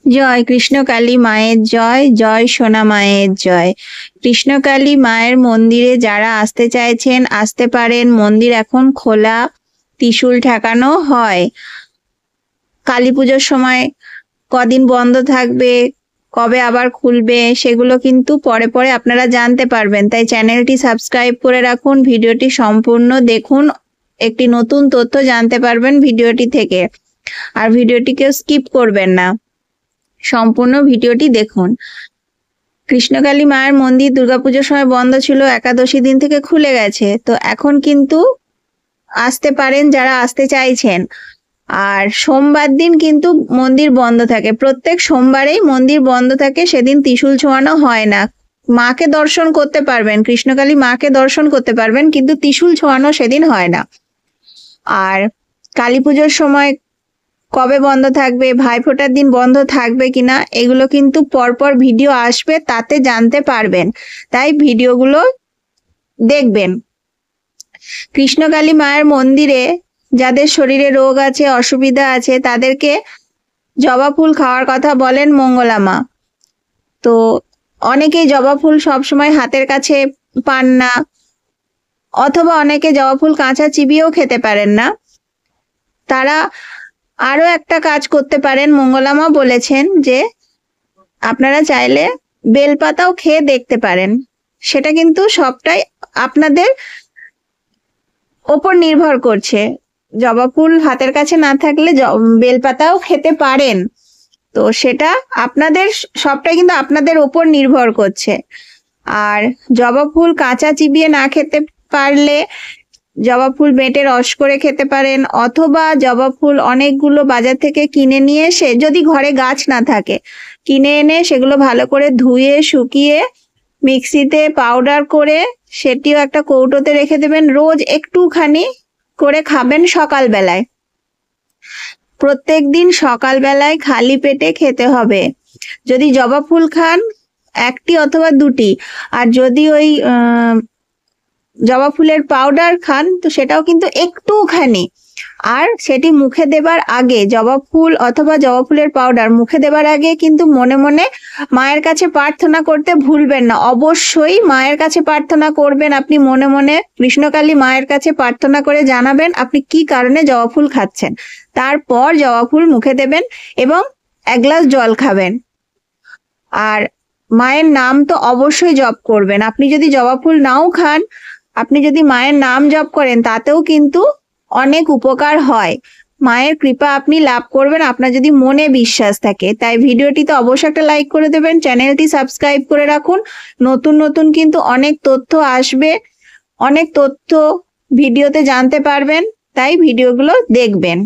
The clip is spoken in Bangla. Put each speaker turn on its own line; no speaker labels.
জয় কৃষ্ণকালী মায়ের জয়, জয় সোনা মায়ের জয়। কৃষ্ণকালী মায়ের মন্দিরে যারা আসতে চাইছেন আসতে পারেন। মন্দির এখন খোলা, ত্রিশূল ঠেকানো হয়। কালী পুজোর সময় কদিন বন্ধ থাকবে, কবে আবার খুলবে সেগুলো কিন্তু পরে পরে আপনারা জানতে পারবেন। তাই চ্যানেলটি সাবস্ক্রাইব করে রাখুন, ভিডিওটি সম্পূর্ণ দেখুন, একটি নতুন তথ্য জানতে পারবেন ভিডিওটি থেকে। আর ভিডিওটিকে স্কিপ করবেন না, সম্পূর্ণ ভিডিওটি দেখুন। কৃষ্ণকালী মায়ের মন্দির দুর্গাপুজোর সময় বন্ধ ছিল, একাদশী দিন থেকে খুলে গেছে। তো এখন কিন্তু আসতে পারেন যারা আসতে চাইছেন। আর সোমবার দিন কিন্তু মন্দির বন্ধ থাকে, প্রত্যেক সোমবারেই মন্দির বন্ধ থাকে, সেদিন ত্রিশূল ছোঁয়ানো হয় না। মাকে দর্শন করতে পারবেন, কৃষ্ণকালী মাকে দর্শন করতে পারবেন, কিন্তু ত্রিশূল ছোঁয়ানো সেদিন হয় না। আর কালী পুজোর সময় কবে বন্ধ থাকবে, ভাইফোঁটার দিন বন্ধ থাকবে কিনা, এগুলো কিন্তু পরপর ভিডিও আসবে, তাতে জানতে পারবেন। তাই ভিডিওগুলো দেখবেন। কৃষ্ণকালী মায়ের মন্দিরে যাদের শরীরে রোগ আছে, অসুবিধা আছে, তাদেরকে জবা ফুল খাওয়ার কথা বলেন মঙ্গলা মা। তো অনেকেই জবা ফুল সবসময় হাতের কাছে পান না, অথবা অনেকে জবা ফুল কাঁচা চিবিয়েও খেতে পারেন না। তারা আরো একটা কাজ করতে পারেন। মঙ্গলা মা বলেছেন যে আপনারা চাইলে বেলপাতাও খেয়ে দেখতে পারেন। সেটা কিন্তু সবটাই আপনাদের ওপর নির্ভর করছে। জবা ফুল হাতের কাছে না থাকলে বেলপাতাও খেতে পারেন। তো সেটা আপনাদের, সবটাই কিন্তু আপনাদের ওপর নির্ভর করছে। আর জবা ফুল কাঁচা চিবিয়ে না খেতে পারলে জবা ফুল বেটে রস করে খেতে পারেন, অথবা জবা ফুল অনেকগুলো বাজার থেকে কিনে নিয়ে এসে, যদি ঘরে গাছ না থাকে, কিনে এনে সেগুলো ভালো করে ধুয়ে শুকিয়ে মিক্সিতে পাউডার করে সেটিও একটা কৌটোতে রেখে দেবেন। রোজ একটুখানি করে খাবেন সকালবেলায়। প্রত্যেক দিন সকালবেলায় খালি পেটে খেতে হবে। যদি জবা ফুল খান একটি অথবা দুটি, আর যদি ওই জবা ফুলের পাউডার খান তো সেটাও কিন্তু একটুখানি। আর সেটি মুখে দেবার আগে, জবা ফুল অথবা জবা ফুলের পাউডার মুখে দেবার আগে কিন্তু মনে মনে মায়ের কাছে প্রার্থনা করতে ভুলবেন না। অবশ্যই মায়ের কাছে প্রার্থনা করবেন। আপনি মনে মনে কৃষ্ণকালী মায়ের কাছে প্রার্থনা করে জানাবেন আপনি কি কারণে জবা ফুল খাচ্ছেন। তারপর জবা ফুল মুখে দেবেন এবং এক গ্লাস জল খাবেন। আর মায়ের নাম তো অবশ্যই জপ করবেন। আপনি যদি জবা ফুল নাও খান, আপনি যদি মায়ের নাম জপ করেন তাতেও কিন্তু অনেক উপকার হয়। মায়ের কৃপা আপনি লাভ করবেন আপনার যদি মনে বিশ্বাস থাকে। তাই ভিডিওটিতে অবশ্যই একটা লাইক করে দেবেন, চ্যানেলটি সাবস্ক্রাইব করে রাখুন। নতুন নতুন কিন্তু অনেক তথ্য আসবে, অনেক তথ্য ভিডিওতে জানতে পারবেন, তাই ভিডিওগুলো দেখবেন।